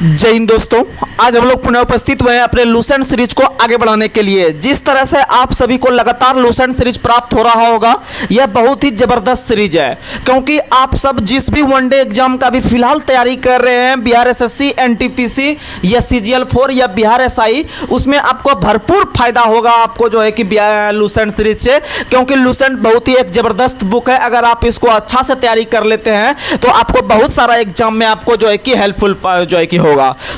जय हिंद दोस्तों, आज हम लोग पुनः उपस्थित हुए हैं अपने लूसेंट सीरीज को आगे बढ़ाने के लिए। जिस तरह से आप सभी को लगातार लूसेंट सीरीज प्राप्त हो रहा होगा, यह बहुत ही जबरदस्त सीरीज है, क्योंकि आप सब जिस भी वनडे एग्जाम का भी फिलहाल तैयारी कर रहे हैं, बिहार एसएससी, एनटीपीसी या CGL4 या बिहार एसआई, उसमें आपको भरपूर फायदा होगा आपको जो है कि लूसेंट सीरीज से, क्योंकि लूसेंट बहुत ही एक जबरदस्त बुक है। अगर आप इसको अच्छा से तैयारी कर लेते हैं तो आपको बहुत सारा एग्जाम में आपको जो है कि हेल्पफुल जो है कि होगा।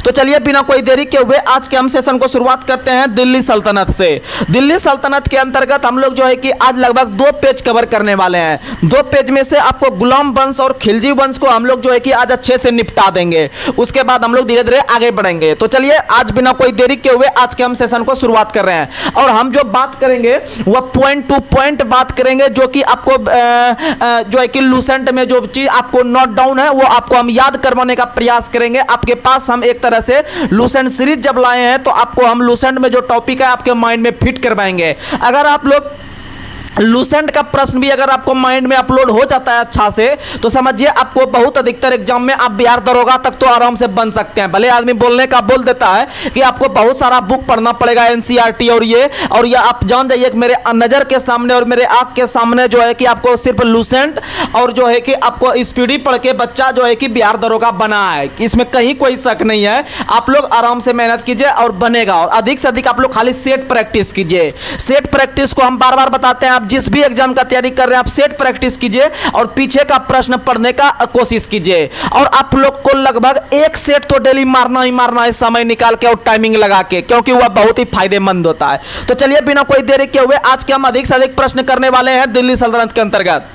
तो चलिए बिना कोई देरी के हुए आज के हम सेशन को शुरुआत करते हैं दिल्ली सल्तनत से। दिल्ली सल्तनत के अंतर्गत हम लोग जो है कि आज लगभग 2 पेज कवर करने वाले हैं। 2 पेज में से आपको गुलाम वंश और खिलजी वंश को हम लोग जो है कि आज अच्छे से निपटा देंगे, उसके बाद हम लोग धीरे धीरे आगे बढ़ेंगे। तो चलिए आज बिना कोई देरी के हुए आज के हम सेशन को शुरुआत कर रहे हैं, और हम जो बात करेंगे वह पॉइंट टू पॉइंट बात करेंगे, जो कि आपको जो है कि लूसेंट में जो चीज आपको नोट डाउन है वो आपको हम याद करवाने का प्रयास करेंगे। आपके पास हम एक तरह से लूसेंट सीरीज जब लाए हैं तो आपको हम लूसेंट में जो टॉपिक है आपके माइंड में फिट करवाएंगे। अगर आप लोग लूसेंट का प्रश्न भी अगर आपको माइंड में अपलोड हो जाता है अच्छा से, तो समझिए आपको बहुत अधिकतर एग्जाम में आप बिहार दरोगा तक तो आराम से बन सकते हैं। भले आदमी बोलने का बोल देता है कि आपको बहुत सारा बुक पढ़ना पड़ेगा, NCERT और ये आप जान जाइए कि मेरे नज़र के सामने और मेरे आँख के सामने जो है कि आपको सिर्फ लूसेंट और जो है कि आपको स्पीडी पढ़ के बच्चा जो है कि बिहार दरोगा बना है, इसमें कहीं कोई शक नहीं है। आप लोग आराम से मेहनत कीजिए और बनेगा, और अधिक से अधिक आप लोग खाली सेट प्रैक्टिस कीजिए। सेट प्रैक्टिस को हम बार बार बताते हैं, आप जिस भी एग्जाम का तैयारी कर रहे हैं आप सेट प्रैक्टिस कीजिए और पीछे का प्रश्न पढ़ने का कोशिश कीजिए। और आप लोग को लगभग 1 सेट तो डेली मारना ही मारना है, समय निकाल के और टाइमिंग लगा के, क्योंकि वह बहुत ही फायदेमंद होता है। तो चलिए बिना कोई देरी के हुए आज के हम अधिक से अधिक प्रश्न करने वाले हैं दिल्ली सल्तनत के अंतर्गत।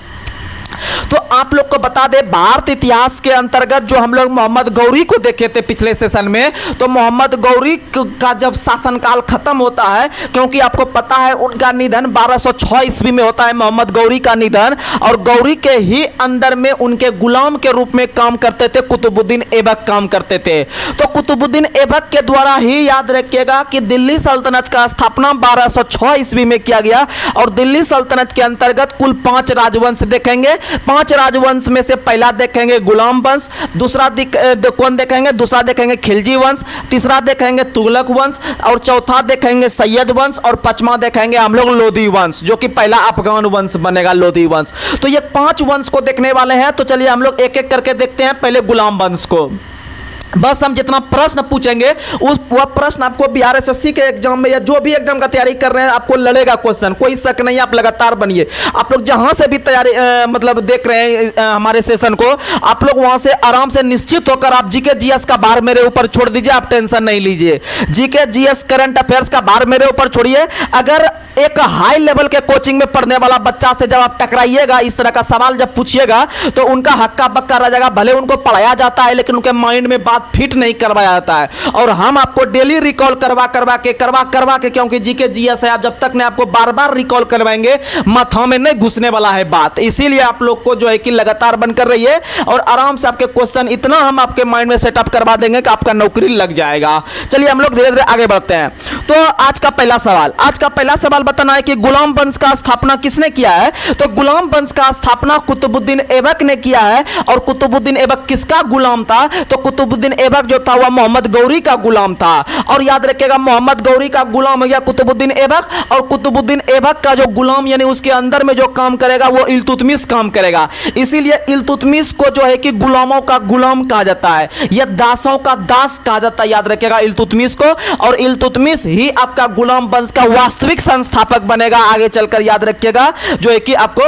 तो आप लोग को बता दें, भारत इतिहास के अंतर्गत जो हम लोग मोहम्मद गौरी को देखे थे पिछले सेशन में, तो मोहम्मद गौरी का जब शासनकाल खत्म होता है, क्योंकि आपको पता है उनका निधन 1206 ईस्वी में होता है, मोहम्मद गौरी का निधन, और गौरी के ही अंदर में उनके गुलाम के रूप में काम करते थे कुतुबुद्दीन ऐबक काम करते थे। तो कुतुबुद्दीन ऐबक के द्वारा ही याद रखिएगा कि दिल्ली सल्तनत का स्थापना 1206 ईस्वी में किया गया, और दिल्ली सल्तनत के अंतर्गत कुल 5 राजवंश देखेंगे। 5 राजवंश में से पहला देखेंगे गुलाम वंश, दूसरा कौन देखेंगे, दूसरा देखेंगे खिलजी वंश, तीसरा देखेंगे तुगलक वंश, और चौथा देखेंगे सैयद वंश, और 5वां देखेंगे हम लोग लोधी वंश, जो कि पहला अफगान वंश बनेगा, लोधी वंश। तो ये 5 वंश को देखने वाले हैं। तो चलिए हम लोग एक एक करके देखते हैं। पहले गुलाम वंश को, बस हम जितना प्रश्न पूछेंगे वह प्रश्न आपको बिहार एसएससी के एग्जाम में या जो भी एग्जाम का तैयारी कर रहे हैं आपको लड़ेगा क्वेश्चन, कोई शक नहीं। आप लगातार बनिए, आप लोग जहां से भी तैयारी मतलब देख रहे हैं हमारे सेशन को, आप लोग वहां से आराम से निश्चित होकर आप जीके जीएस का भार मेरे ऊपर छोड़ दीजिए, आप टेंशन नहीं लीजिए। जीके जीएस करंट अफेयर्स का भार मेरे ऊपर छोड़िए। अगर एक हाई लेवल के कोचिंग में पढ़ने वाला बच्चा से जब आप टकराइएगा, इस तरह का सवाल जब पूछिएगा, तो उनका हक्का बक्का रह जाएगा। भले उनको पढ़ाया जाता है लेकिन उनके माइंड में बात फिट नहीं करवाया जाता है, और हम आपको डेली रिकॉल करवा के, क्योंकि जीके जीएस है, आप जब तक ने आपको बार बार रिकॉल करवाएंगे माथा में नहीं घुसने वाला है बात। इसीलिए आप लोग को जो है कि लगातार बनकर रहिए, और आराम से आपके क्वेश्चन इतना हम आपके माइंड में सेटअप करवा देंगे कि आपका नौकरी लग जाएगा। चलिए हम लोग धीरे धीरे आगे बढ़ते हैं। तो आज का पहला सवाल बताना है कि गुलाम वंश का स्थापना किसने किया है। तो गुलाम वंश का स्थापना कुतुबुद्दीन ऐबक ने किया है। और कुतुबुद्दीन ऐबक किसका गुलाम था? तो कुतुबुद्दीन ऐबक जो था वह मोहम्मद गौरी का गुलाम था। और याद रखिएगा, मोहम्मद गौरी का गुलाम हो गया कुतुबुद्दीन ऐबक, और कुतुबुद्दीन ऐबक का जो गुलाम यानी उसके अंदर में जो काम करेगा वो इल्तुतमिश काम करेगा। इसीलिए इल्तुतमिश को जो है कि गुलामों का गुलाम कहा जाता है, या दासों का दास कहा जाता है। याद रखिएगा इल्तुतमिश को, और इल्तुतमिश ही आपका गुलाम वंश का वास्तविक संस्थापक बनेगा आगे चलकर। याद रखिएगा जो है कि आपको,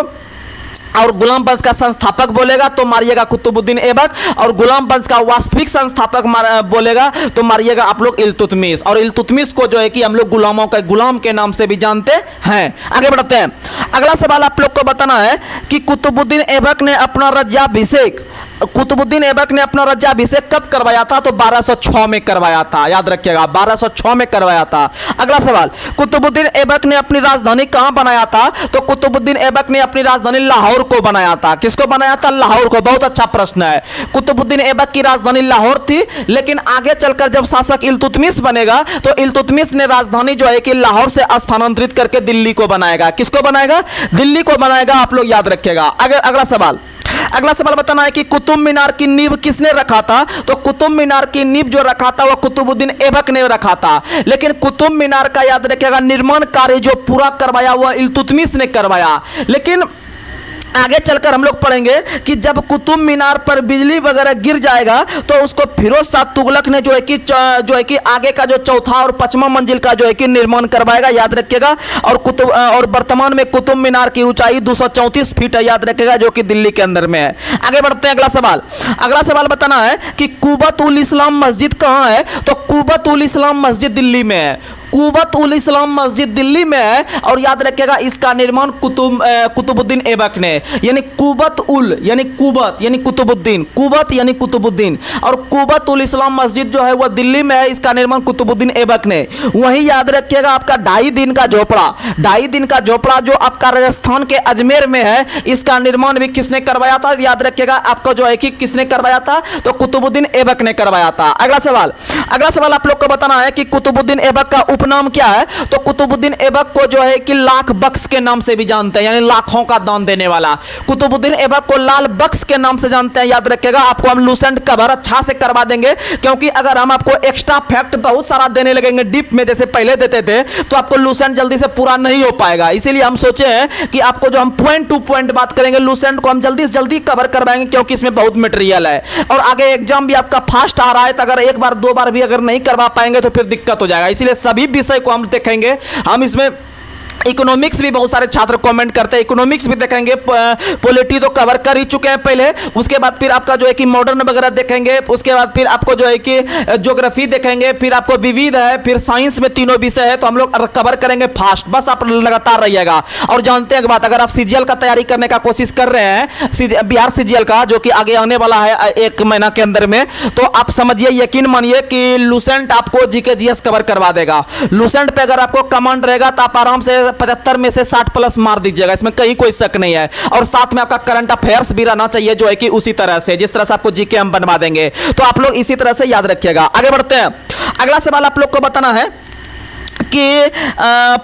और गुलाम वंश का संस्थापक बोलेगा तो मारिएगा कुतुबुद्दीन ऐबक, और गुलाम वंश का वास्तविक संस्थापक बोलेगा तो मारिएगा आप लोग इल्तुतमिश। और इल्तुतमिश को जो है कि हम लोग गुलामों के गुलाम के नाम से भी जानते हैं। आगे बढ़ते हैं। अगला सवाल आप लोग को बताना है कि कुतुबुद्दीन ऐबक ने अपना राज्याभिषेक कब करवाया था? तो 1206 में करवाया था। याद रखिएगा 1206 में करवाया था। अगला सवाल, कुतुबुद्दीन ऐबक ने अपनी राजधानी कहां बनाया था? तो कुतुबुद्दीन ऐबक ने अपनी राजधानी लाहौर को बनाया था। किसको बनाया था? लाहौर को। बहुत अच्छा प्रश्न है। कुतुबुद्दीन ऐबक की राजधानी लाहौर थी, लेकिन आगे चलकर जब शासक इल्तुतमिश बनेगा तो इल्तुतमिश ने राजधानी जो है कि लाहौर से स्थानांतरित करके दिल्ली को बनाएगा। किसको बनाएगा? दिल्ली को बनाएगा। आप लोग याद रखिएगा। अगला सवाल, अगला सवाल बताना है कि कुतुब मीनार की नींव किसने रखा था? तो कुतुब मीनार की नींव जो रखा था वह कुतुबुद्दीन ऐबक ने रखा था। लेकिन कुतुब मीनार का याद रखिएगा निर्माण कार्य जो पूरा करवाया वह इल्तुतमिश ने करवाया। लेकिन आगे चलकर हम लोग पढ़ेंगे कि जब कुतुब मीनार पर बिजली वगैरह गिर जाएगा तो उसको फिरोज शाह तुगलक ने जो है कि आगे का जो चौथा और पांचवा मंजिल का जो है कि निर्माण करवाएगा, याद रखिएगा। और वर्तमान में कुतुब मीनार की ऊंचाई 234 फीट है, याद रखिएगा, जो कि दिल्ली के अंदर में है। आगे बढ़ते हैं, अगला सवाल बताना है कि कुबत उल इस्लाम मस्जिद कहाँ है? तो कुबत उल इस्लाम मस्जिद दिल्ली में है। कुबत उल इस्लाम मस्जिद दिल्ली में है और याद रखिएगा इसका निर्माण कुतुबुद्दीन ऐबक ने, यानी कुबत उल यानी कुबत यानी कुतुबुद्दीन, कुबत यानी कुतुबुद्दीन, और कुबत उल इस्लाम मस्जिद जो है वह दिल्ली में है, इसका निर्माण कुतुबुद्दीन ऐबक ने। वहीं याद रखिएगा आपका 2.5 दिन का झोपड़ा जो आपका राजस्थान के अजमेर में है, इसका निर्माण भी किसने करवाया था? याद रखिएगा आपको जो है कि किसने करवाया था? तो कुतुबुद्दीन ऐबक ने करवाया था। अगला सवाल आप लोग को बताना है कि कुतुबुद्दीन ऐबक का उपनाम क्या है? तो कुतुबुद्दीन ऐबक को जो है कि लाख बख्श के नाम से भी जानते हैं, यानी लाखों का दान देने वाला। कुतुबुद्दीन ऐबक को लाल बख्श के नाम से जानते हैं, याद रखिएगा। आपको हम लूसेंट कवर अच्छा से करवा देंगे, क्योंकि अगर हम आपको एक्स्ट्रा फैक्ट बहुत सारा देने लगेंगे डीप में जैसे पहले देते थे तो आपको लूसेंट जल्दी से पूरा नहीं हो पाएगा। इसीलिए हम सोचे हैं कि आपको जो हम पॉइंट टू पॉइंट बात करेंगे, लूसेंट को हम जल्दी से जल्दी कवर करवाएंगे, क्योंकि इसमें बहुत मटेरियल है और आगे एग्जाम भी आपका फास्ट आ रहा है। तो अगर एक बार दो बार भी अगर नहीं करवा पाएंगे तो फिर दिक्कत हो जाएगा। इसीलिए सभी विषय को हम देखेंगे। हम इसमें इकोनॉमिक्स भी बहुत सारे छात्र कमेंट करते हैं, इकोनॉमिक्स भी देखेंगे, पॉलिटी तो कवर कर ही चुके हैं पहले, उसके बाद फिर आपका जो है कि मॉडर्न वगैरह देखेंगे, उसके बाद फिर आपको जो है कि ज्योग्राफी देखेंगे, फिर आपको विविध है, फिर साइंस में तीनों विषय है, तो हम लोग कवर करेंगे फास्ट। बस आप लगातार रहिएगा। और जानते हैं बात, अगर आप सीजीएल का तैयारी करने का कोशिश कर रहे हैं, बिहार सीजीएल का जो कि आगे आने वाला है 1 महीना के अंदर में, तो आप समझिए, यकीन मानिए कि लूसेंट आपको जीके जीएस कवर करवा देगा। लूसेंट पे अगर आपको कमांड रहेगा तो आप आराम से 75 में से 60 प्लस मार दीजिएगा, इसमें कहीं कोई शक नहीं है। और साथ में आपका करंट अफेयर्स भी रहना चाहिए, जो है कि उसी तरह से जिस तरह से आपको जीके हम बनवा देंगे, तो आप लोग इसी तरह से याद रखिएगा। आगे बढ़ते हैं। अगला सवाल आप लोग को बताना है कि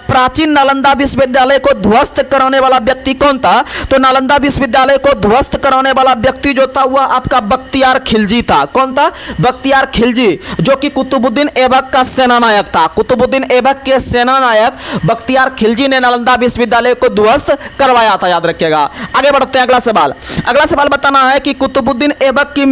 प्राचीन नालंदा विश्वविद्यालय को ध्वस्त कराने वाला व्यक्ति कौन था? तो नालंदा विश्वविद्यालय को ध्वस्त कराने वाला व्यक्ति जो था वह आपका बख्तियार खिलजी था। कौन था? बख्तियार खिलजी, जो कि कुतुबुद्दीन ऐबक का सेनानायक था। कुतुबुद्दीन ऐबक के सेनानायक बख्तियार खिलजी ने नालंदा विश्वविद्यालय को ध्वस्त करवाया था, याद रखिएगा। आगे बढ़ते हैं। अगला सवाल बताना है कि कुतुबुद्दीन ऐबक की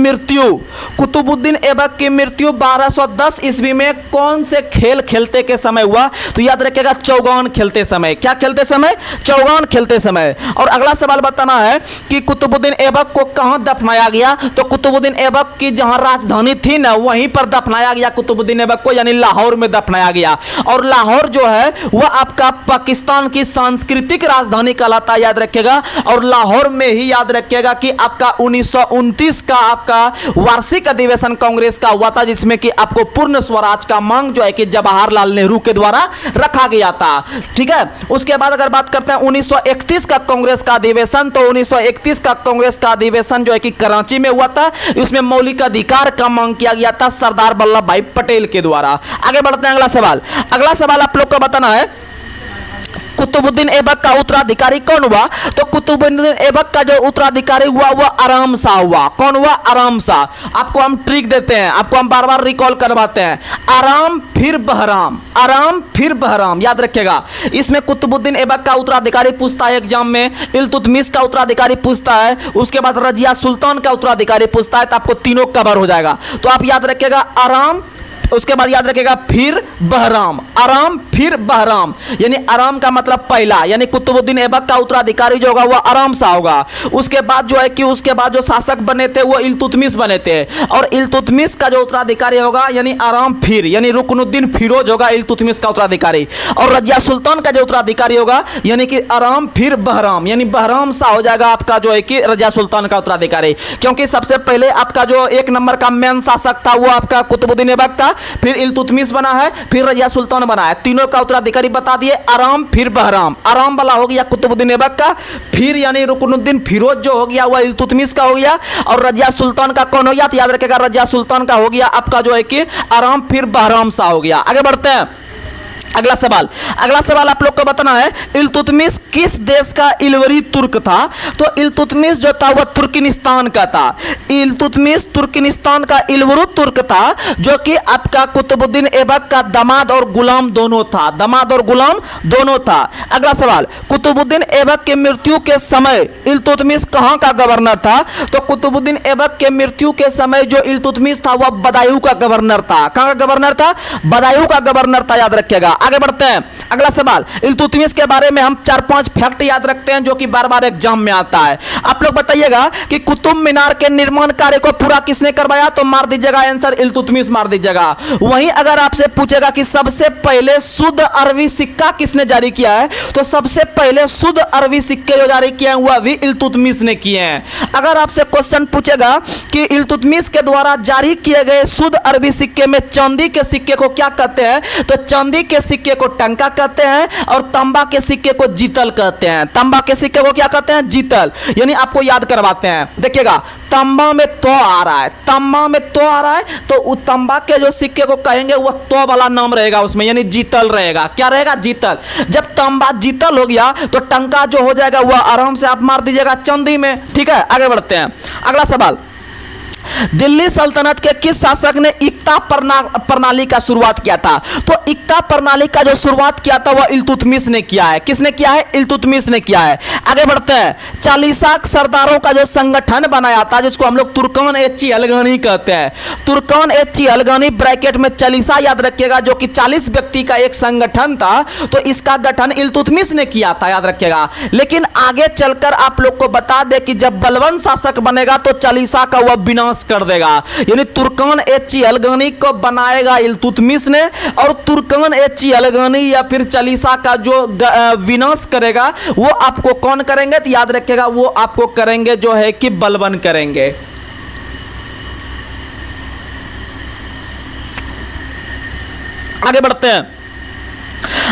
मृत्यु 1210 ईस्वी में कौन से खेल खेलते के समय हुआ? तो याद रखिएगा चौगान खेलते समय। क्या खेलते समय? चौगान खेलते समय। और अगला सवाल बताना है कि कुतुबुद्दीन ऐबक को कहां दफनाया गया? तो कुतुबुद्दीन ऐबक की जहां राजधानी थी ना, वहीं पर दफनाया गया कुतुबुद्दीन ऐबक को, यानी लाहौर में दफनाया गया। और लाहौर जो है वह आपका पाकिस्तान की सांस्कृतिक राजधानी कहलाता है, याद रखिएगा। और लाहौर में ही याद रखिएगा कि आपका 1929 का आपका वार्षिक अधिवेशन कांग्रेस का हुआ था, जिसमें कि आपको पूर्ण स्वराज का मांग जो है कि जवाहरलाल नेहरू के द्वारा रखा गया था। ठीक है। उसके बाद अगर बात करते हैं 1931 का कांग्रेस का अधिवेशन, तो 1931 का कांग्रेस का अधिवेशन जो है कि कराची में हुआ था। उसमें मौलिक अधिकार का मांग किया गया था सरदार वल्लभ भाई पटेल के द्वारा। आगे बढ़ते हैं। अगला सवाल आप लोग को बताना है, कुतुबुद्दीन ऐबक का उत्तराधिकारी कौन हुआ? तो कुतुबुद्दीन ऐबक का जो उत्तराधिकारी हुआ वह आराम शाह हुआ। कौन हुआ? आराम शाह। आपको हम ट्रिक देते हैं, आपको हम बार बार रिकॉल करवाते हैं, आराम फिर बहराम, याद रखिएगा। इसमें कुतुबुद्दीन ऐबक का उत्तराधिकारी पूछता है एग्जाम में, इल्तुतमिश का उत्तराधिकारी पूछता है, उसके बाद रजिया सुल्तान का उत्तराधिकारी पूछता है, तो आपको तीनों कवर हो जाएगा। तो आप याद रखिएगा आराम, उसके बाद याद रखिएगा फिर बहराम, आराम फिर बहराम, यानी आराम का मतलब पहला, यानी कुतुबुद्दीन ऐबक का उत्तराधिकारी जो होगा वह आराम शाह होगा। उसके बाद जो है कि उसके बाद जो शासक बने थे वो इल्तुतमिश बने थे, और इल्तुतमिश का जो उत्तराधिकारी होगा यानी आराम फिर, यानी रुकनुद्दीन फिरोज होगा इल्तुतमिश का उत्तराधिकारी। और रजिया सुल्तान का जो उत्तराधिकारी होगा यानी कि आराम फिर बहराम, यानी बहराम शाह हो जाएगा आपका जो है कि रजिया सुल्तान का उत्तराधिकारी। क्योंकि सबसे पहले आपका जो 1 नंबर का मेन शासक था वो आपका कुतुबुद्दीन ऐबक था, फिर इल्तुतमिश बना है, फिर रजिया सुल्तान बना है। तीनों का उत्तराधिकारी बता दिए, आराम फिर बहराम। आराम वाला हो गया कुतुबुद्दीन ऐबक का, फिर यानी रुकनुद्दीन फिरोज जो हो गया वह इल्तुतमिश का हो गया, और रजिया सुल्तान का कौन हो गया? तो याद रखिएगा रजिया सुल्तान का हो गया आपका जो है कि आराम फिर बहराम शाह हो गया। आगे बढ़ते हैं। अगला सवाल आप लोग को बताना है, इल्तुतमिश किस देश का इलवरी तुर्क था? तो इल्तुतमिश जो था वह तुर्कमेनिस्तान का था। इल्तुतमिश तुर्कमेनिस्तान का इलवरी तुर्क था, जो कि आपका कुतुबुद्दीन ऐबक का दामाद और गुलाम दोनों था, दामाद और गुलाम दोनों था। अगला सवाल, कुतुबुद्दीन ऐबक के मृत्यु के समय इल्तुतमिश कहां का गवर्नर था? तो कुतुबुद्दीन ऐबक के मृत्यु के समय जो इल्तुतमिश था वह बदायूं का गवर्नर था। कहां का गवर्नर था? बदायूं का गवर्नर था, याद रखिएगा। आगे बढ़ते हैं। अगला सवाल, इल्तुतमिश के बारे में हम 4-5 फैक्ट याद रखते हैं जो कि बार बार एग्जाम में आता है। आप लोग बताइएगा कि कुतुब मीनार के निर्माण कार्य को पूरा किसने करवाया? तो मार दीजिएगा आंसर, इल्तुतमिश मार दीजिएगा। वहीं अगर आपसे पूछेगा कि सबसे पहले शुद्ध अरबी सिक्का किसने जारी किया है, तो सबसे पहले शुद्ध अरबी सिक्के जो जारी किए हैं वह भी इल्तुतमिश ने किए हैं। अगर आपसे क्वेश्चन पूछेगा कि इल्तुतमिश के द्वारा जारी किए गए शुद्ध अरबी सिक्के में चांदी के सिक्के को क्या कहते हैं? तो चांदी के सिक्के को टंका कहते हैं और तांबा के सिक्के को जीतल कहते हैं। तांबा के सिक्के को क्या कहते हैं? जीतल। यानी आपको याद करवाते हैं, देखिएगा तांबा में तो आ रहा है, तांबा में तो आ रहा है, तो तांबा के जो सिक्के को कहेंगे वह तो वाला नाम रहेगा उसमें, यानी जीतल रहेगा। क्या रहेगा? जीतल। जब तांबा जीतल हो गया तो टंका जो हो जाएगा वह आराम से आप मार दीजिएगा चांदी में। ठीक है, आगे बढ़ते हैं। अगला सवाल, दिल्ली सल्तनत के किस शासक ने इक्ता प्रणाली का शुरुआत किया था? तो इक्ता प्रणाली का जो शुरुआत किया था वह इल्तुतमिश ने किया है। किसने किया है? इल्तुतमिश ने किया है। आगे बढ़ते हैं। चालीसा सरदारों का जो संगठन बनाया था, जिसको हम लोग तुर्कान-ए-चिलगानी कहते हैं, तुर्कान-ए-चिलगानी ब्रैकेट में चालीसा याद रखिएगा, जो कि 40 व्यक्ति का एक संगठन था। तो इसका गठन इल्तुतमिश ने किया था, याद रखिएगा। लेकिन आगे चलकर आप लोग को बता दे कि जब बलवान शासक बनेगा तो चालीसा का वह विनाश कर देगा। यानी तुर्कान-ए-चिलगानी को बनाएगा इल्तुतमिश ने, और तुर्कान-ए-चिलगानी या फिर चालीसा का जो विनाश करेगा वो आपको कौन करेंगे? तो याद रखिएगा वो आपको करेंगे जो है कि बलवान करेंगे। आगे बढ़ते हैं।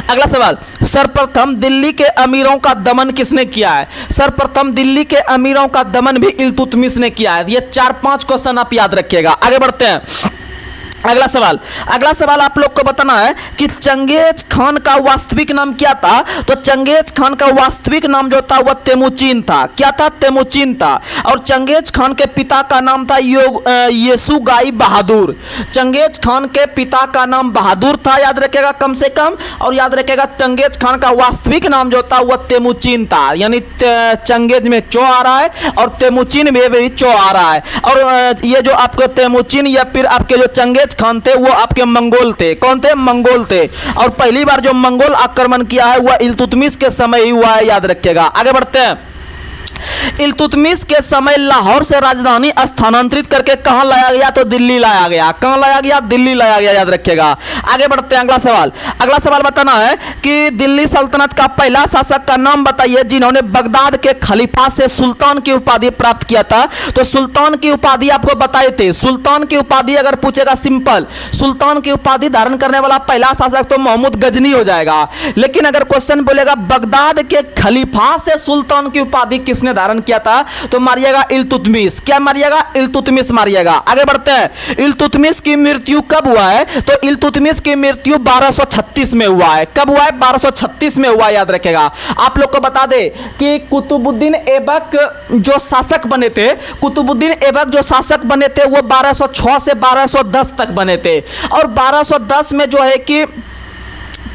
अगला सवाल, सर्वप्रथम दिल्ली के अमीरों का दमन किसने किया है? सर्वप्रथम दिल्ली के अमीरों का दमन भी इल्तुतमिश ने किया है। ये 4-5 क्वेश्चन आप याद रखिएगा। आगे बढ़ते हैं। अगला सवाल आप लोग को बताना है कि चंगेज खान का वास्तविक नाम क्या था? तो चंगेज खान का वास्तविक नाम जो था वह तेमुचिन था। क्या था? तेमुचिन था। और चंगेज खान के पिता का नाम था येसुगाई बहादुर। चंगेज खान के पिता का नाम बहादुर था, याद रखेगा कम से कम। और याद रखेगा चंगेज खान का वास्तविक नाम जो था वह तेमुचिन था। यानी चंगेज में चो आ रहा है और तेमुचिन में भी चो आ रहा है। और ये जो आपको तेमुचिन या फिर आपके जो चंगेज खान थे वो आपके मंगोल थे। कौन थे? मंगोल थे। और पहली बार जो मंगोल आक्रमण किया है वह इल्तुतमिश के समय ही हुआ है, याद रखिएगा। आगे बढ़ते हैं। इल्तुतमिश के समय लाहौर से राजधानी स्थानांतरित करके कहां लाया गया? तो दिल्ली लाया गया। कहां लाया गया? दिल्ली लाया गया, याद रखिएगा। आगे बढ़ते हैं। अगला सवाल बताना है कि दिल्ली सल्तनत का पहला शासक का नाम बताइए जिन्होंने बगदाद के खलीफा से सुल्तान की उपाधि प्राप्त किया था। तो सुल्तान की उपाधि आपको बताए थे। सुल्तान की उपाधि अगर पूछेगा, सिंपल, सुल्तान की उपाधि धारण करने वाला पहला शासक तो मोहम्मद गजनी हो जाएगा। लेकिन अगर क्वेश्चन बोलेगा बगदाद के खलीफा से सुल्तान की उपाधि किसने धारण किया था, तो मारिएगा इल्तुतमिश। क्या मारिएगा? इल्तुतमिश मारिएगा। आगे बढ़ते हैं। इल्तुतमिश की मृत्यु कब हुआ है? तो इल्तुतमिश की मृत्यु 1236 में हुआ है। कब हुआ है? 1236 में हुआ, याद रखेगा। आप लोग को बता दे कि कुतुबुद्दीन ऐबक जो शासक बने थे, कुतुबुद्दीन ऐबक जो शासक बने थे वो 1206 से 1210 तक बने थे। और 1210 में जो है कि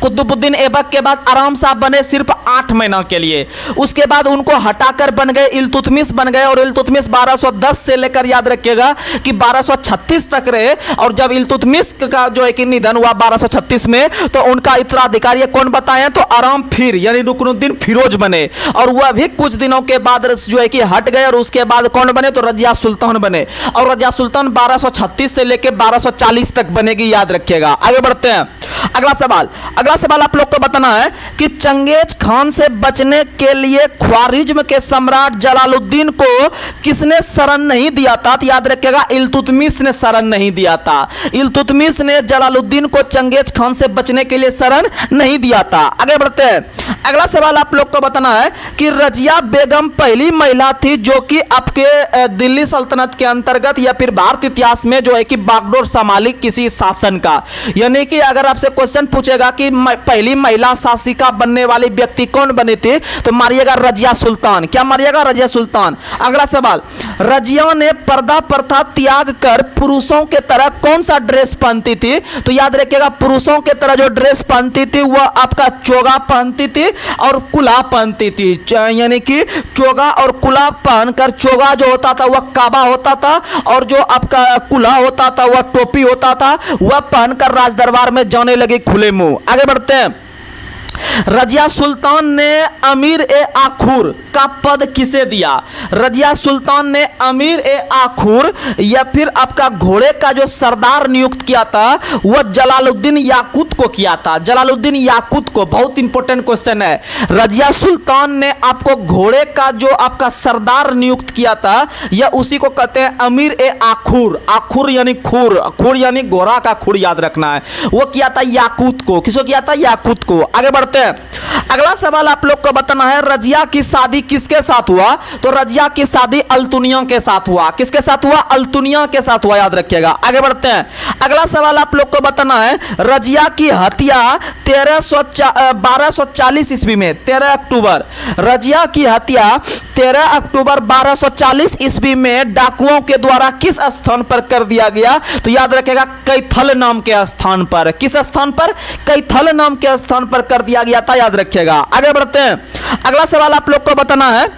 कुतुबुद्दीन ऐबक के बाद आराम साहब बने सिर्फ 8 महीना के लिए। उसके बाद उनको हटाकर बन गए इल्तुतमिश बन गए। और इल्तुतमिश 1210 से लेकर याद रखिएगा कि 1236 तक रहे। और जब इल्तुतमिश का जो है कि निधन हुआ 1236 में, तो उनका उत्तराधिकारी कौन बताए? तो आराम फिर यानी रुकनुद्दीन फिरोज बने। और वह भी कुछ दिनों के बाद जो है कि हट गए। और उसके बाद कौन बने? तो रजिया सुल्तान बने। और रजिया सुल्तान 1236 से लेकर 1240 तक बनेगी, याद रखिएगा। आगे बढ़ते हैं। अगला सवाल आप लोग को बताना है कि चंगेज खान से बचने के लिए ख्वारिज्म के सम्राट जलालुद्दीन को किसने शरण नहीं दिया था? तो याद रखिएगा इल्तुतमिश ने शरण नहीं दिया था। इल्तुतमिश ने जलालुद्दीन को चंगेज खान से बचने के लिए शरण नहीं दिया था। आगे बढ़ते हैं। अगला सवाल आप लोग को बताना है कि रजिया बेगम पहली महिला थी जो कि आपके दिल्ली सल्तनत के अंतर्गत या फिर भारत इतिहास में जो है कि बागडोर संभाली किसी शासन का। यानी कि अगर आपसे क्वेश्चन पूछेगा कि पहली महिला शासिका बनने वाली व्यक्ति कौन बनी थी, तो मारिएगा रजिया सुल्तान। क्या मारिएगा? रजिया सुल्तान। अगला सवाल, रजिया ने पर्दा प्रथा त्याग कर पुरुषों के तरह कौन सा ड्रेस पहनती थी, तो याद रखिएगा पुरुषों के तरह जो ड्रेस पहनती थी वह आपका चोगा पहनती थी और कुला पहनती थी। यानी कि चोगा और कुला पहनकर, चोगा जो होता था वह काबा होता था और जो आपका कुला होता था वह टोपी होता था, वह पहनकर राज दरबार में जाने लगे खुले मुंह। आगे बढ़ते हैं। रजिया सुल्तान ने अमीर ए आखुर का पद किसे दिया? रजिया सुल्तान ने अमीर ए आखुर या फिर आपका घोड़े का जो सरदार नियुक्त किया था वह जलालुद्दीन याकूत को किया था। जलालुद्दीन याकूत को, बहुत इंपॉर्टेंट क्वेश्चन है। रजिया सुल्तान ने आपको घोड़े का जो आपका सरदार नियुक्त किया था यह उसी को कहते हैं अमीर ए आखुर। आखुर यानी खुर, खुर यानी घोड़ा का खुर, याद रखना है। वो किया था याकूत को। किसको किया था? याकूत को। आगे बढ़ते हैं। अगला सवाल आप लोग को बताना है, रजिया की शादी किसके साथ हुआ? तो रजिया की शादी अल्तुनिया के साथ हुआ। किसके साथ हुआ? अल्तुनिया के साथ हुआ, याद रखिएगा। आगे बढ़ते हैं। अगला सवाल आप लोग को बताना है, रजिया की हत्या 1240 ईस्वी में, 13 अक्टूबर, रजिया की हत्या 13 अक्टूबर 1240 ईस्वी में डाकुओं के द्वारा किस स्थान पर कर दिया गया? तो याद रखिएगा कैथल नाम के स्थान पर। किस स्थान पर? कैथल नाम के स्थान पर कर दिया गया था, याद रखिएगा। आगे बढ़ते हैं। अगला सवाल आप लोग को बताना है,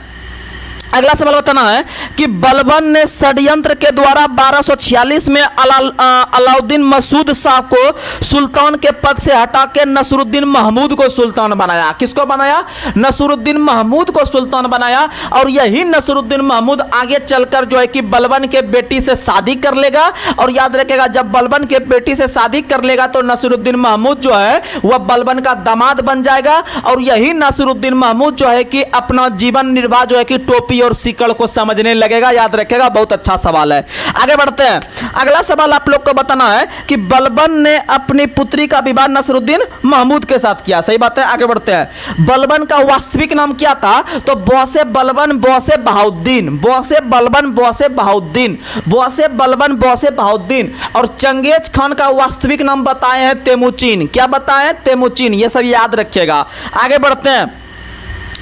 अगला सवाल बताना है कि बलबन ने षड्यंत्र के द्वारा 1246 में अलाउद्दीन मसूद शाह को सुल्तान के पद से हटा के नसरुद्दीन महमूद को सुल्तान बनाया। किसको बनाया? नसरुद्दीन महमूद को सुल्तान बनाया। और यही नसरुद्दीन महमूद आगे चलकर जो है कि बलबन के बेटी से शादी कर लेगा। और याद रखेगा जब बलबन के बेटी से शादी कर लेगा तो नसरुद्दीन महमूद जो है वह बलबन का दामाद बन जाएगा। और यही नसरुद्दीन महमूद जो है कि अपना जीवन निर्वाह जो है कि टोपी और सिकड़ को समझने लगेगा, याद रखेगा। बहुत अच्छा सवाल है। आगे बढ़ते हैं। अगला सवाल आप लोग को बताना है कि बलबन ने अपनी पुत्री का विवाह नसरुद्दीन महमूद के साथ किया। सही बात है। आगे बढ़ते हैं। बलबन का वास्तविक नाम क्या था? तो बौसे बलबन बौसे बहाउद्दीन, बौसे बलबन बौसे बहाउद्दीन, बौसे बलबन बौसे बहाउद्दीन। और चंगेज खान का वास्तविक नाम बताए हैं तेमुचिन। क्या बताए हैं? तेमुचिन। ये सब याद रखिएगा। आगे बढ़ते हैं।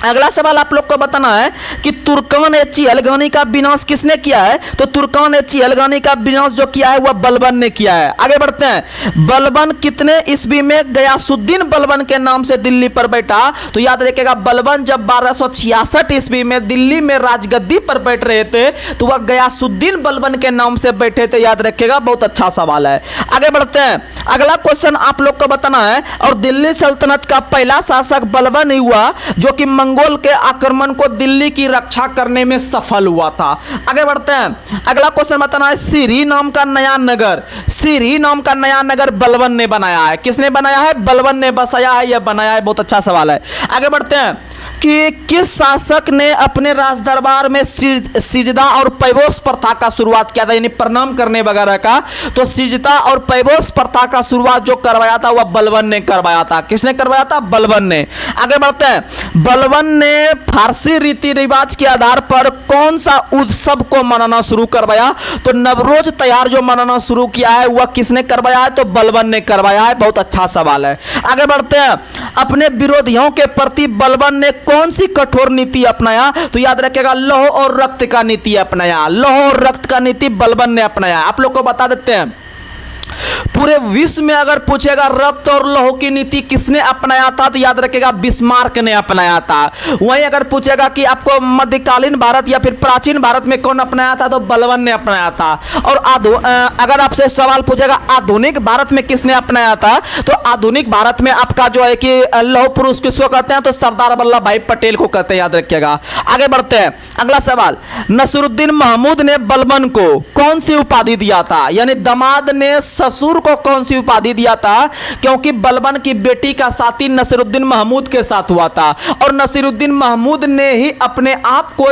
अगला सवाल आप लोग को बताना है कि तुर्कान ए चिहलगानी का विनाश किसने किया है? तो तुर्कान ए चिहलगानी का विनाश जो किया है वह बलबन ने किया है। आगे बढ़ते हैं। बलबन कितने ईस्वी में गयासुद्दीन बलबन के नाम से दिल्ली पर बैठा? तो याद रखिएगा बलबन जब 1266 ईस्वी में दिल्ली में राजगद्दी पर बैठ रहे थे तो वह गयासुद्दीन बलबन के नाम से बैठे थे, याद रखिएगा। बहुत अच्छा सवाल है। आगे बढ़ते हैं। अगला क्वेश्चन आप लोग को बताना है, और दिल्ली सल्तनत का पहला शासक बलबन ही हुआ जो कि मंगोल के आक्रमण को दिल्ली की रक्षा करने में सफल हुआ था। आगे बढ़ते हैं। अगला क्वेश्चन बताना है, सीरी नाम का नया नगर, सीरी नाम का नया नगर बलबन ने बनाया है। किसने बनाया है? बलबन ने बसाया है या बनाया है। बहुत अच्छा सवाल है। आगे बढ़ते हैं कि किस शासक ने अपने राज दरबार में सिजदा और पैबोस प्रथा का शुरुआत किया था, यानी प्रणाम करने वगैरह का? तो सिजदा और पैबोस प्रथा का शुरुआत जो करवाया था वह बलबन ने करवाया था। किसने करवाया था? बलबन ने। आगे बढ़ते हैं। बलबन ने फारसी रीति रिवाज के आधार पर कौन सा उत्सव को मनाना शुरू करवाया? तो नवरोज त्योहार जो मनाना शुरू किया है वह किसने करवाया है? तो बलबन ने करवाया है। बहुत अच्छा सवाल है। आगे बढ़ते हैं। अपने विरोधियों के प्रति बलबन ने कौन सी कठोर नीति अपनाया? तो याद रखिएगा लौह और रक्त का नीति अपनाया। लौह और रक्त का नीति बलबन ने अपनाया। आप लोग को बता देते हैं, पूरे विश्व में अगर पूछेगा रक्त और लौह की नीति किसने अपनाया था तो याद रखिएगा बिस्मार्क ने अपनाया था। वहीं अगर पूछेगा कि आपको मध्यकालीन भारत या फिर प्राचीन भारत में कौन अपनाया था तो बलबन ने अपनाया था। और अगर आपसे सवाल पूछेगा आधुनिक भारत में किसने अपनाया था तो आधुनिक भारत में आपका जो है कि लौह पुरुष किसको कहते हैं? तो सरदार वल्लभ भाई पटेल को कहते हैं, याद रखिएगा। आगे बढ़ते हैं। अगला सवाल, नसरुद्दीन महमूद ने बलबन को कौन सी उपाधि दिया था? यानी दामाद ने ससुर को कौन सी उपाधि दिया था? क्योंकि बलबन की बेटी का शादी नसीरुद्दीन महमूद के साथ हुआ था और नसीरुद्दीन महमूद ने ही अपने आप को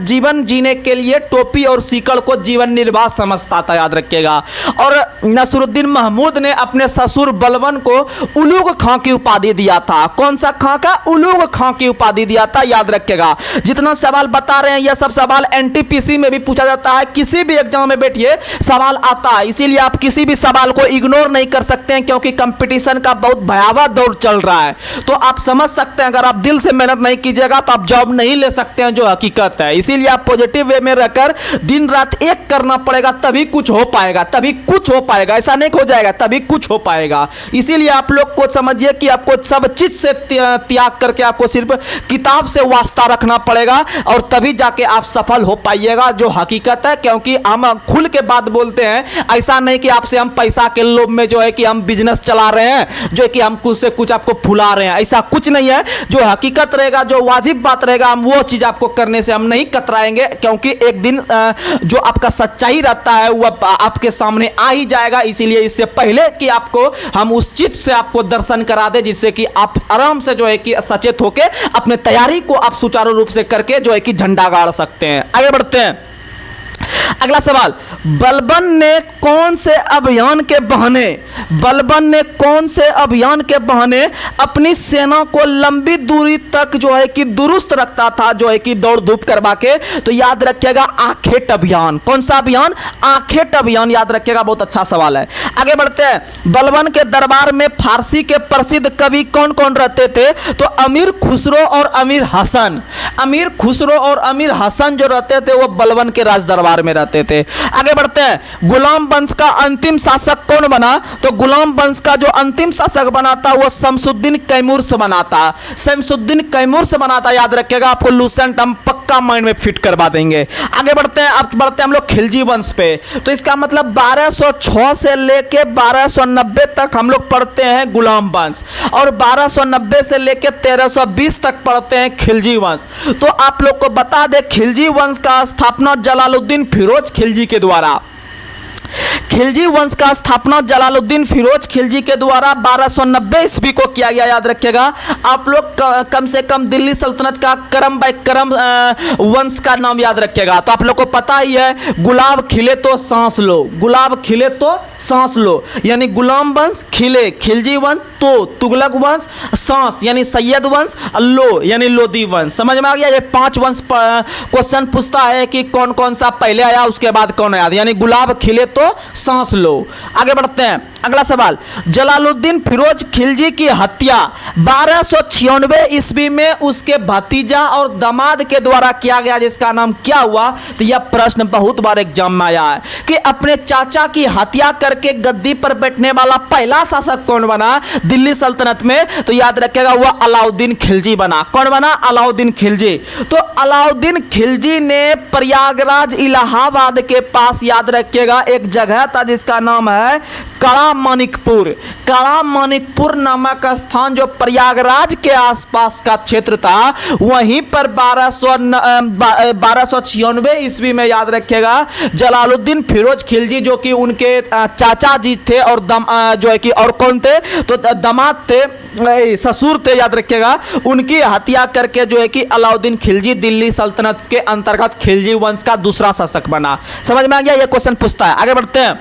जीवन जीने के लिए टोपी और सीकड़ को जीवन निर्वाह समझता था, याद रखिएगा। और नसीरुद्दीन महमूद ने अपने ससुर बलबन को उलूग खां की उपाधि दिया था। कौन सा खां का? उलूग खां की उपाधि दिया था, याद रखिएगा। जितना सवाल बता रहे हैं यह सब सवाल एनटीपीसी में भी पूछा जाता है। किसी भी एग्जाम में बैठिए सवाल आता है, इसीलिए आप किसी भी सवाल को को इग्नोर नहीं कर सकते हैं, क्योंकि कंपटीशन का बहुत भयावह दौर चल रहा है। तो आप समझ सकते हैं, अगर आप दिल से मेहनत नहीं कीजिएगा तो आप जॉब नहीं ले सकते हैं, जो हकीकत है। इसीलिए आप पॉजिटिव वे में रहकर दिन रात एक करना पड़ेगा, तभी कुछ हो पाएगा, तभी कुछ हो पाएगा। ऐसा नहीं हो जाएगा, तभी कुछ हो पाएगा। इसीलिए आप लोग को समझिए कि आपको सब चीज से त्याग करके आपको सिर्फ किताब से वास्ता रखना पड़ेगा, और तभी जाके आप सफल हो पाइएगा, जो हकीकत है। क्योंकि हम खुल के बात बोलते हैं, ऐसा नहीं कि आपसे हम पैसा के लोभ में जो है कि हम बिजनेस चला रहे हैं, जो है कि हम कुछ से कुछ आपको फुला रहे हैं, ऐसा कुछ नहीं है। जो हकीकत रहेगा, जो वाजिब बात रहेगा, हम वो चीज आपको करने से हम नहीं कतराएंगे, क्योंकि एक दिन जो आपका सच्चाई रहता है वो आपके सामने आ ही जाएगा। इसीलिए इससे पहले कि आपको हम उस चीज से आपको दर्शन करा दे, जिससे कि आप आराम से जो है कि सचेत होके अपने तैयारी को आप सुचारू रूप से करके जो है कि झंडा गाड़ सकते हैं। आगे बढ़ते हैं, अगला सवाल, बलबन ने कौन से अभियान के बहाने अपनी सेना को लंबी दूरी तक जो है कि दुरुस्त रखता था, जो है कि दौड़ धूप करवा के? तो याद रखिएगा, आखेट अभियान। कौन सा अभियान? आखेट अभियान, याद रखिएगा, बहुत अच्छा सवाल है। आगे बढ़ते हैं, बलबन के दरबार में फारसी के प्रसिद्ध कवि कौन कौन रहते थे? तो अमीर खुसरो और अमीर हसन। अमीर खुसरो और अमीर हसन जो रहते थे वो बलबन के राज दरबार में रहते थे। आगे बढ़ते हैं, गुलाम वंश का अंतिम शासक कौन बना? तो गुलाम वंश का जो अंतिम शासक बना था वो शमसुद्दीन कैमूर से बना था। शमसुद्दीन कैमूर से बना था, याद रखिएगा, आपको लूसेंट हम पक्का माइंड में फिट करवा देंगे। आगे बढ़ते हैं, अब बढ़ते हैं हम लोग खिलजी वंश पे। तो इसका मतलब 1206 से लेके 1290 तक हम लोग पढ़ते हैं गुलाम वंश, और 1290 से लेके 1320 तक पढ़ते हैं खिलजी वंश। तो आप लोग को बता दें, खिलजी वंश का स्थापना जलालुद्दीन फिरोज खिलजी के द्वारा, खिलजी वंश का स्थापना जलालुद्दीन फिरोज खिलजी के द्वारा 1290 ईस्वी को किया गया। याद रखिएगा, आप लोग कम से कम दिल्ली सल्तनत का करम बाय करम वंश का नाम याद रखिएगा। तो आप लोग को पता ही है, गुलाब खिले तो सांस लो, गुलाब खिले तो सांस लो, यानी गुलाम वंश खिले, खिलजी वंश तो, तुगलक वंश सांस यानी सैयद वंश, लो यानी लोदी वंश। समझ में आ गया? ये 5 वंश क्वेश्चन पूछता है कि कौन कौन सा पहले आया, उसके बाद कौन आया, यानी गुलाब खिले तो सांस लो। आगे बढ़ते हैं, अगला सवाल, जलालुद्दीन फिरोज खिलजी की हत्या 1296 ईस्वी में उसके भतीजा और दामाद के द्वारा किया गया, जिसका नाम क्या हुआ? तो यह प्रश्न बहुत बार एग्जाम में आया है कि अपने चाचा की हत्या करके गद्दी पर बैठने वाला पहला शासक कौन बना दिल्ली सल्तनत में? तो याद रखिएगा, वह अलाउद्दीन खिलजी बना। कौन बना? अलाउद्दीन खिलजी। तो अलाउद्दीन खिलजी ने प्रयागराज इलाहाबाद के पास, याद रखिएगा, एक जगह था जिसका नाम है कड़ा मानिकपुर। कड़ा मानिकपुर नामक स्थान जो प्रयागराज के आसपास का क्षेत्र था, वहीं पर 1296 ईस्वी में, याद रखिएगा, जलालुद्दीन फिरोज खिलजी जो कि उनके चाचा जी थे, और जो है कि और कौन थे? तो दामाद थे, ससुर थे, याद रखिएगा, उनकी हत्या करके जो है कि अलाउद्दीन खिलजी दिल्ली सल्तनत के अंतर्गत खिलजी वंश का दूसरा शासक बना। समझ में आ गया? यह क्वेश्चन पूछता है। आगे बढ़ते हैं,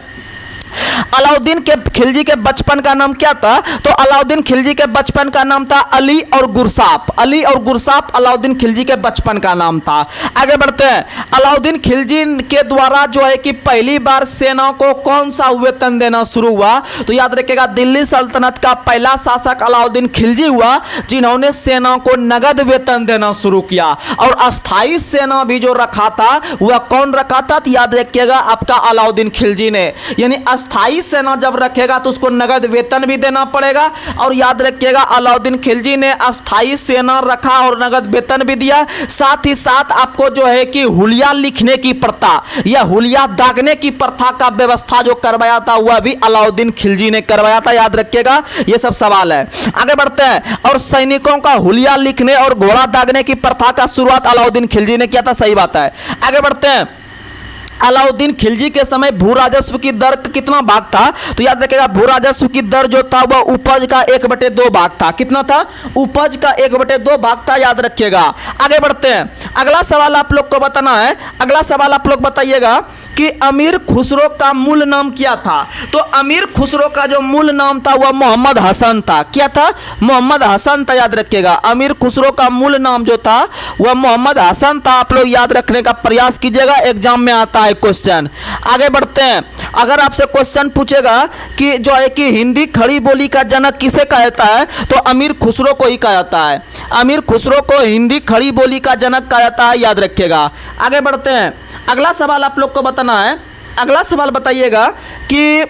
अलाउद्दीन के खिलजी के बचपन का नाम क्या था? तो अलाउद्दीन खिलजी के बचपन का नाम था अली और गुरसाप। अली और गुरसाप अलाउद्दीन खिलजी के बचपन का नाम था। आगे बढ़ते हैं, अलाउद्दीन खिलजी के द्वारा जो है कि पहली बार सेना को कौन सा वेतन देना शुरू हुआ? तो याद रखिएगा, दिल्ली सल्तनत का पहला शासक अलाउद्दीन खिलजी हुआ, जिन्होंने सेना को नगद वेतन देना शुरू किया। और अस्थाई सेना भी जो रखा था, वह कौन रखा था? तो याद रखिएगा, आपका अलाउद्दीन खिलजी ने। यानी अस्थाई सेना जब रखेगा तो उसको नगद वेतन भी देना पड़ेगा। और याद रखिएगा, अलाउद्दीन खिलजी ने अस्थाई सेना रखा और नगद वेतन भी दिया। साथ ही साथ आपको जो है कि हुलिया लिखने की प्रथा या हुलिया दागने की प्रथा का व्यवस्था जो करवाया था, वह भी अलाउद्दीन खिलजी ने करवाया था। याद रखिएगा, ये सब सवाल है। आगे बढ़ते हैं, और सैनिकों का हुलिया लिखने और घोड़ा दागने की प्रथा का शुरुआत अलाउद्दीन खिलजी ने किया था। सही बात है। आगे बढ़ते हैं, अलाउद्दीन खिलजी के समय भू राजस्व की दर कितना भाग था? तो याद रखिएगा, भू राजस्व की दर जो था वह उपज का 1/2 भाग था। कितना था? उपज का 1/2 भाग था। याद रखिएगा। आगे बढ़ते हैं, अगला सवाल आप लोग को बताना है। अगला सवाल आप लोग बताइएगा कि अमीर खुसरो का मूल नाम क्या था? तो अमीर खुसरो का जो मूल नाम था वह मोहम्मद हसन था। क्या था? मोहम्मद हसन था। याद रखिएगा, अमीर खुसरो का मूल नाम जो था वह मोहम्मद हसन था। आप लोग याद रखने का प्रयास कीजिएगा, एग्जाम में आता है क्वेश्चन। आगे बढ़ते हैं। अगर आपसे क्वेश्चन पूछेगा कि जो है कि हिंदी खड़ी बोली का जनक किसे कहा जाता है, तो अमीर खुसरो को ही कहा जाता है। अमीर खुसरो को हिंदी खड़ी बोली का जनक कहा जाता है, याद रखिएगा। आगे बढ़ते हैं। अगला सवाल आप लोग को बताना है। अगला सवाल बताइएगा कि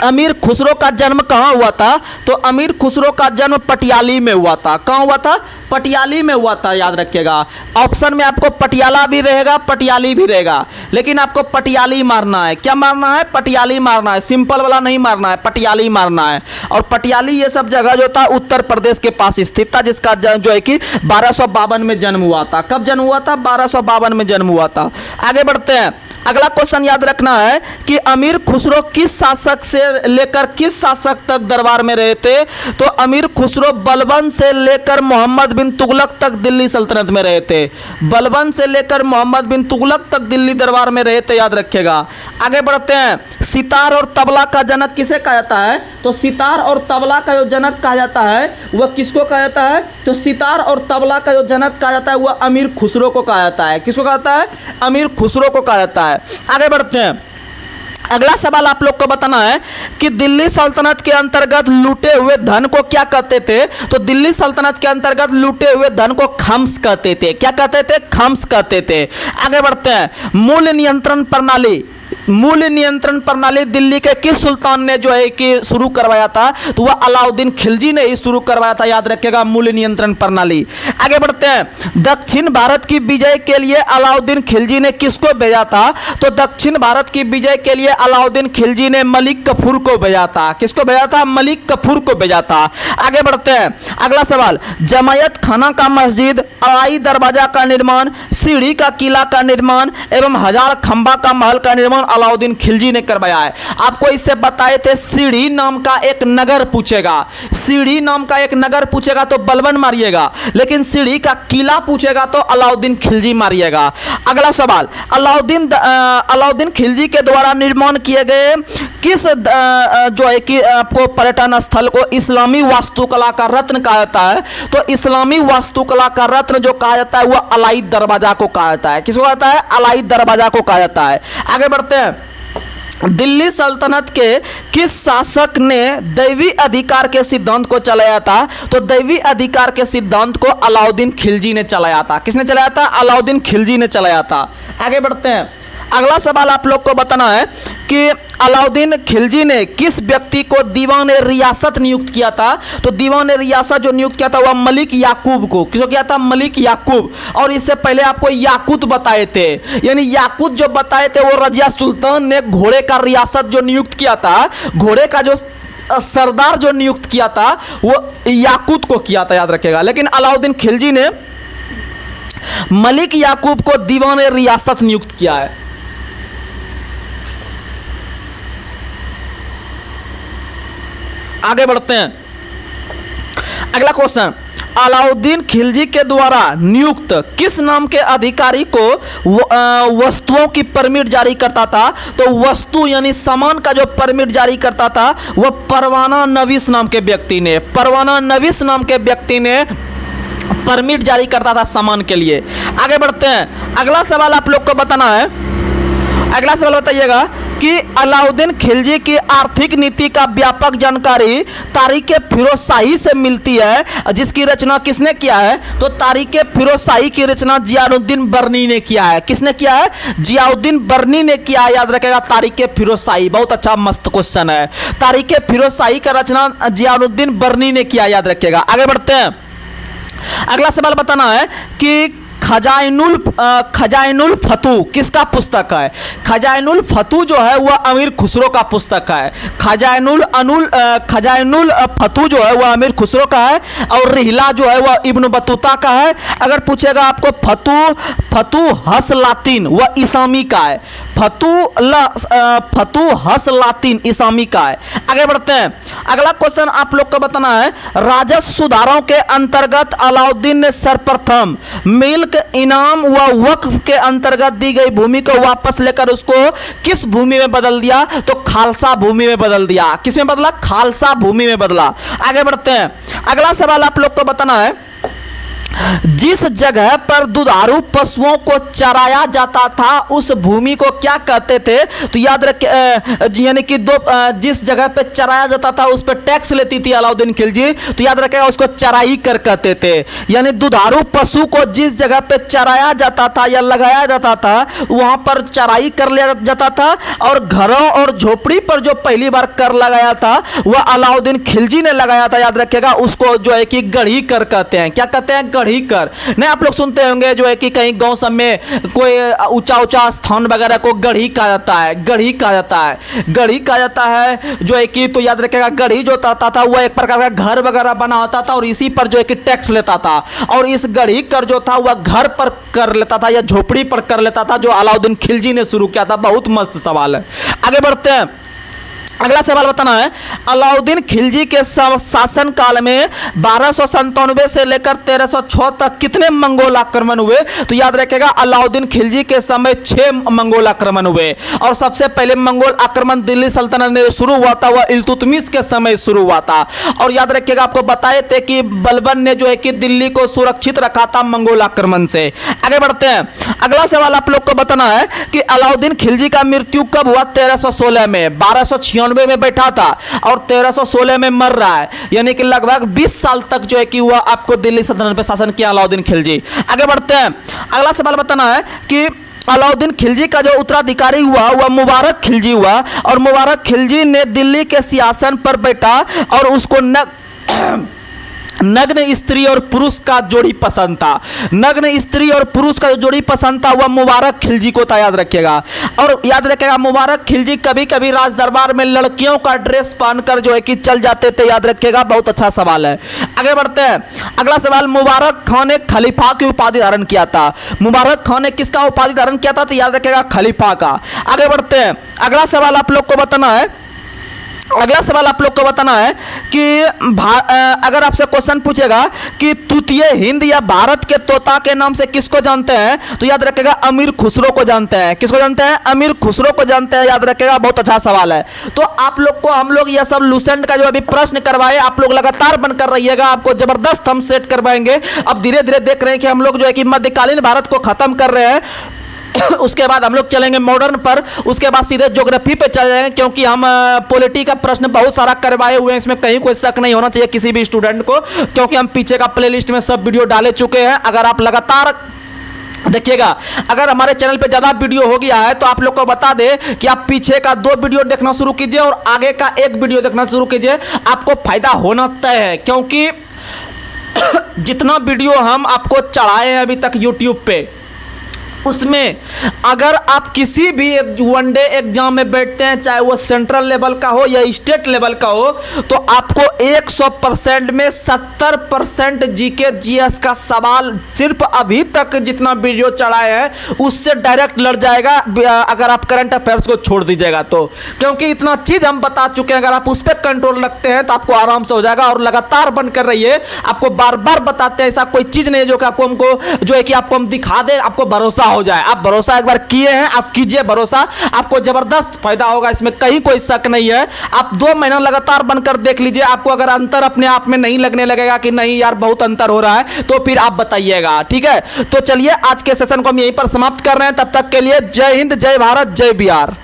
अमीर खुसरो का जन्म कहाँ हुआ था, तो अमीर खुसरो का जन्म पटियाली में हुआ था। कहाँ हुआ था? पटियाली में हुआ था, याद रखिएगा। ऑप्शन में आपको पटियाला भी रहेगा, पटियाली भी रहेगा, लेकिन आपको पटियाली मारना है। क्या मारना है? पटियाली मारना है, सिंपल वाला नहीं मारना है, पटियाली मारना है। और पटियाली ये सब जगह जो था उत्तर प्रदेश के पास स्थित था, जिसका जो है कि 1252 में जन्म हुआ था। कब जन्म हुआ था? 1252 में जन्म हुआ था। आगे बढ़ते हैं। अगला क्वेश्चन याद रखना है कि अमीर खुसरो किस शासक से लेकर किस शासक तक दरबार में रहे थे, तो अमीर खुसरो बलबन से लेकर मोहम्मद बिन तुगलक तक दिल्ली सल्तनत में रहे थे। बलबन से लेकर मोहम्मद बिन तुगलक तक दिल्ली दरबार में रहे थे, याद रखिएगा। आगे बढ़ते हैं। सितार और तबला का जनक किसे कहा जाता है, तो सितार और तबला का जो जनक कहा जाता है वह किसको कहा जाता है, तो सितार और तबला का जो जनक कहा जाता है वह अमीर खुसरो को कहा जाता है। किसको कहा जाता है? अमीर खुसरो को कहा जाता है। आगे बढ़ते हैं। अगला सवाल आप लोग को बताना है कि दिल्ली सल्तनत के अंतर्गत लूटे हुए धन को क्या कहते थे, तो दिल्ली सल्तनत के अंतर्गत लूटे हुए धन को खम्स कहते थे। क्या कहते थे? खम्स कहते थे। आगे बढ़ते हैं। मूल्य नियंत्रण प्रणाली, मूल्य नियंत्रण प्रणाली दिल्ली के किस सुल्तान ने जो है कि शुरू करवाया था, तो वह अलाउद्दीन खिलजी ने ही शुरू करवाया था, याद रखिएगा, मूल्य नियंत्रण प्रणाली। आगे बढ़ते हैं। दक्षिण भारत की विजय के लिए अलाउद्दीन खिलजी ने किसको भेजा था, तो दक्षिण भारत की विजय के लिए अलाउद्दीन खिलजी ने मलिक कफूर को भेजा था। किसको भेजा था? मलिक कफूर को भेजा था। आगे बढ़ते हैं। अगला सवाल। जमायत खाना का मस्जिद, अलाई दरवाजा का निर्माण, सीढ़ी का किला का निर्माण एवं हजार खंबा का महल का निर्माण अलाउद्दीन खिलजी ने करवाया है। आपको इससे बताए थे सीढ़ी नाम का एक नगर पूछेगा, सीढ़ी नाम का एक नगर पूछेगा तो बलबन मारिएगा, लेकिन सीढ़ी का किला पूछेगा तो अलाउद्दीन खिलजी मारिएगा। अगला सवाल। अलाउद्दीन खिलजी के द्वारा निर्माण किए गए किस जो है कि आपको पर्यटन स्थल को इस्लामी वास्तुकला का रत्न कहा जाता है, तो इस्लामी वास्तुकला का रत्न जो कहा जाता है वह अलाई दरवाजा को कहा जाता है। किसको कहता है? अलाई दरवाजा को कहा जाता है। आगे बढ़ते हैं। दिल्ली सल्तनत के किस शासक ने दैवी अधिकार के सिद्धांत को चलाया था, तो दैवी अधिकार के सिद्धांत को अलाउद्दीन खिलजी ने चलाया था। किसने चलाया था? अलाउद्दीन खिलजी ने चलाया था। आगे बढ़ते हैं। अगला सवाल आप लोग को बताना है कि अलाउद्दीन खिलजी ने किस व्यक्ति को दीवान रियासत नियुक्त किया था, तो दीवान रियासत जो नियुक्त किया था वह मलिक याकूब को। किसको किया था? मलिक याकूब। और इससे पहले आपको याकूत बताए थे, यानी याकूत जो बताए थे वो रजिया सुल्तान ने घोड़े का रियासत जो नियुक्त किया था, घोड़े का जो सरदार जो नियुक्त किया था वो याकूत को किया था, याद रखेगा। लेकिन अलाउद्दीन खिलजी ने मलिक याकूब को दीवान रियासत नियुक्त किया है। आगे बढ़ते हैं। अगला क्वेश्चन। अलाउद्दीन खिलजी के द्वारा नियुक्त किस नाम के अधिकारी को वस्तुओं की परमिट जारी करता था, तो वस्तु यानी सामान का जो परमिट जारी करता था वह परवाना नवीस नाम के व्यक्ति ने, परवाना नवीस नाम के व्यक्ति ने परमिट जारी करता था सामान के लिए। आगे बढ़ते हैं। अगला सवाल आप लोग को बताना है। अगला सवाल बताइएगा कि अलाउद्दीन खिलजी की आर्थिक नीति का व्यापक जानकारी तारीख़ फिरोज शाही से मिलती है, जिसकी रचना किसने किया है, तो तारीख़ फिरोज शाही की रचना जियाउद्दीन बर्नी ने किया है। किसने किया है? जियाउद्दीन बर्नी ने किया है, याद रखेगा। तारीख़ फिरोज शाही, बहुत अच्छा मस्त क्वेश्चन है। तारीख़ फिरोज शाही का रचना जियाउद्दीन बर्नी ने किया, याद रखेगा। आगे बढ़ते हैं। अगला सवाल बताना है कि खजाइनुल फतू किसका पुस्तक है। खजाइनुल फतू जो है वह अमीर खुसरो का पुस्तक है। खजाइनुल फतू जो है वह अमीर खुसरो का है, और रिहला जो है वह इब्न बतूता का है। अगर पूछेगा आपको फतू हसलातीन वह इसामी का है। फतू हसलातीन इसामी का है। आगे बढ़ते हैं। अगला क्वेश्चन आप लोग को बताना है। राजस्व सुधारों के अंतर्गत अलाउद्दीन ने सर्वप्रथम मिल्क इनाम व वक्फ के अंतर्गत दी गई भूमि को वापस लेकर उसको किस भूमि में बदल दिया, तो खालसा भूमि में बदल दिया। किस में बदला? खालसा भूमि में बदला। आगे बढ़ते हैं। अगला सवाल आप लोग को बताना है जिस जगह पर दुधारू पशुओं को चराया जाता था उस भूमि को क्या कहते थे? तो याद रख, यानी कि जिस जगह पे चराया जाता था उस पर टैक्स लेती थी अलाउद्दीन खिलजी, तो याद रखेगा उसको चराई कर कहते थे। यानी दुधारू पशु को जिस जगह पे चराया जाता था या लगाया जाता था वहां पर चराई कर लिया जाता था। और घरों और झोपड़ी पर जो पहली बार कर लगाया था वह अलाउद्दीन खिलजी ने लगाया था। याद रखेगा उसको जो है कि गढ़ी कर कहते हैं। क्या कहते हैं? गढ़ी कर। नहीं, आप लोग सुनते होंगे जो है कि कहीं गांव सब में कोई ऊंचा ऊंचा स्थान वगैरह को गढ़ी कहा जाता है, गढ़ी कहा जाता है, गढ़ी कहा जाता है जो है कि। तो याद रखेगा गढ़ी जो था वह एक प्रकार का घर वगैरह बना होता था और इसी पर जो है कि टैक्स लेता था। और इस गढ़ी कर जो था वह घर पर कर लेता था या झोपड़ी पर कर लेता था, जो अलाउद्दीन खिलजी ने शुरू किया था। बहुत मस्त सवाल है, आगे बढ़ते हैं। अगला सवाल बताना है, अलाउद्दीन खिलजी के शासन काल में 1297 से लेकर 1306 तक कितने मंगोल आक्रमण हुए? तो याद रखेगा अलाउद्दीन खिलजी के समय 6 मंगोल आक्रमण हुए। और सबसे पहले मंगोल आक्रमण दिल्ली सल्तनत में शुरू हुआ था, वह इल्तुतमिश के समय शुरू हुआ था। और याद रखिएगा आपको बताए थे कि बलबन ने जो है कि दिल्ली को सुरक्षित रखा था मंगोल आक्रमण से। आगे बढ़ते हैं। अगला सवाल आप लोग को बताना है कि अलाउद्दीन खिलजी का मृत्यु कब हुआ? 1316 में। 1296 में बैठा था और 1316 में मर रहा है, यानी कि लगभग 20 साल तक जो है कि वह आपको दिल्ली सल्तनत पे शासन किया अलाउद्दीन खिलजी। आगे बढ़ते हैं। अगला सवाल बताना है कि अलाउद्दीन खिलजी का जो उत्तराधिकारी हुआ वह मुबारक खिलजी हुआ। और मुबारक खिलजी ने दिल्ली के सिंहासन पर बैठा और उसको नग्न स्त्री और पुरुष का जोड़ी पसंद था। नग्न स्त्री और पुरुष का जो जोड़ी पसंद था वह मुबारक खिलजी को था, याद रखिएगा। और याद रखिएगा मुबारक खिलजी कभी कभी राज दरबार में लड़कियों का ड्रेस पहनकर जो है कि चल जाते थे, याद रखिएगा। बहुत अच्छा सवाल है, आगे बढ़ते हैं। अगला सवाल, मुबारक खान ने खलीफा की उपाधि धारण किया था। मुबारक खान ने किसका उपाधि धारण किया था? तो याद रखिएगा खलीफा का। आगे बढ़ते हैं। अगला सवाल आप लोग को बताना है, अगला सवाल आप लोग को बताना है कि अगर आपसे क्वेश्चन पूछेगा कि तूतीय हिंद या भारत के तोता के नाम से किसको जानते हैं? तो याद रखिएगा अमीर खुसरो को जानते हैं। किसको जानते हैं? अमीर खुसरो को जानते हैं, याद रखिएगा। बहुत अच्छा सवाल है। तो आप लोग को हम लोग यह सब लूसेंट का जो अभी प्रश्न करवाए आप लोग लगातार बनकर रहिएगा, आपको जबरदस्त हम सेट करवाएंगे। अब धीरे धीरे देख रहे हैं कि हम लोग जो है कि मध्यकालीन भारत को खत्म कर रहे हैं, उसके बाद हम लोग चलेंगे मॉडर्न पर, उसके बाद सीधे ज्योग्राफी पे चल जाएंगे, क्योंकि हम पॉलिटी का प्रश्न बहुत सारा करवाए हुए हैं, इसमें कहीं कोई शक नहीं होना चाहिए किसी भी स्टूडेंट को, क्योंकि हम पीछे का प्लेलिस्ट में सब वीडियो डाले चुके हैं। अगर आप लगातार देखिएगा, अगर हमारे चैनल पे ज़्यादा वीडियो हो गया है तो आप लोग को बता दे कि आप पीछे का 2 वीडियो देखना शुरू कीजिए और आगे का 1 वीडियो देखना शुरू कीजिए, आपको फायदा होना तय है। क्योंकि जितना वीडियो हम आपको चढ़ाए हैं अभी तक यूट्यूब पे, उसमें अगर आप किसी भी वनडे एग्जाम में बैठते हैं, चाहे वो सेंट्रल लेवल का हो या स्टेट लेवल का हो, तो आपको 100% में 70% जीके जीएस का सवाल सिर्फ अभी तक जितना वीडियो चढ़ाए हैं उससे डायरेक्ट लड़ जाएगा, अगर आप करंट अफेयर्स को छोड़ दीजिएगा तो। क्योंकि इतना चीज़ हम बता चुके हैं, अगर आप उस पर कंट्रोल रखते हैं तो आपको आराम से हो जाएगा। और लगातार बन कर रहिए, आपको बार बार बताते हैं, ऐसा कोई चीज़ नहीं है जो कि आपको हमको जो है कि आपको हम दिखा दे, आपको भरोसा हो जाए। आप भरोसा एक बार किए हैं, आप कीजिए भरोसा, आपको जबरदस्त फायदा होगा, इसमें कहीं कोई शक नहीं है। आप 2 महीना लगातार बनकर देख लीजिए, आपको अगर अंतर अपने आप में नहीं लगने लगेगा कि नहीं यार बहुत अंतर हो रहा है, तो फिर आप बताइएगा, ठीक है। तो चलिए आज के सेशन को हम यहीं पर समाप्त कर रहे हैं। तब तक के लिए जय हिंद, जय भारत, जय बिहार।